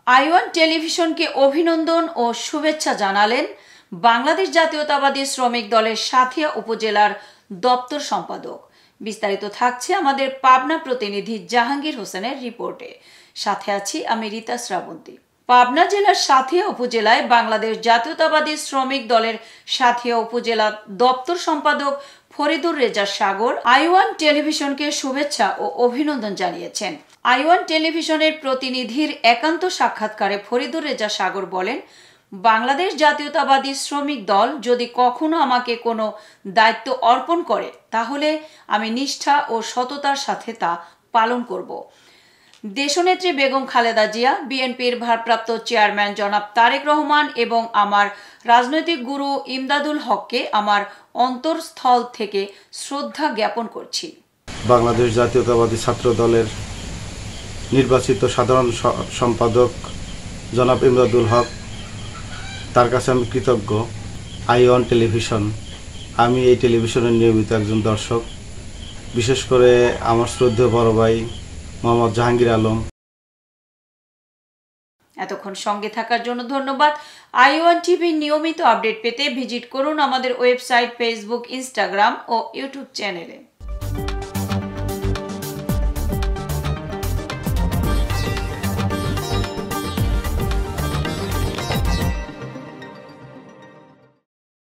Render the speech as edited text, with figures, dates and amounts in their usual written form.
আই1 টেলিভিশনকে অভিনন্দন ও শুভেচ্ছা জানালেন বাংলাদেশ জাতীয়তাবাদী শ্রমিক দলের সাঁথিয়া উপজেলার দপ্তর সম্পাদক। বিস্তারিত থাকছে আমাদের পাবনা প্রতিনিধি জাহাঙ্গীর হোসেনের রিপোর্টে। সাথে আছি আমি রীতা শ্রাবন্তী। পাবনা জেলার সাঁথিয়া উপজেলায় বাংলাদেশ জাতীয়তাবাদী শ্রমিক দলের সাঁথিয়া উপজেলা দপ্তর সম্পাদক ফরিদুর রেজা সাগর আই1 টেলিভিশনকে শুভেচ্ছা ও অভিনন্দন জানিয়েছেন। আই1 টেলিভিশনের প্রতিনিধির একান্ত সাক্ষাৎকারে ফরিদুর রেজা সাগর বলেন, বাংলাদেশ জাতীয়তাবাদী শ্রমিক দল যদি কখনো আমাকে কোনো দায়িত্ব অর্পণ করে তাহলে আমি নিষ্ঠা ও সততার সাথে তা পালন করব। দেশনেত্রী বেগম খালেদা জিয়া, বিএনপির ভারপ্রাপ্ত চেয়ারম্যান জনাব তারেক রহমান এবং আমার রাজনৈতিক গুরু ইমদাদুল হককে আমার অন্তরস্থল থেকে শ্রদ্ধা জ্ঞাপন করছি। বাংলাদেশ জাতীয়তাবাদী ছাত্র দলের নির্বাচিত সাধারণ সম্পাদক জনাব ইমদাদুল হক, তার কাছে আমি কৃতজ্ঞ। আই1 টেলিভিশন, আমি এই টেলিভিশনের নিয়মিত একজন দর্শক। বিশেষ করে আমার শ্রদ্ধেয় বড় ভাই মোহাম্মদ জাহাঙ্গীর আলম। এতক্ষণ সঙ্গে থাকার জন্য ধন্যবাদ। আই1 টিভির নিয়মিত আপডেট পেতে ভিজিট করুন আমাদের ওয়েবসাইট, ফেসবুক, ইনস্টাগ্রাম ও ইউটিউব চ্যানেলে।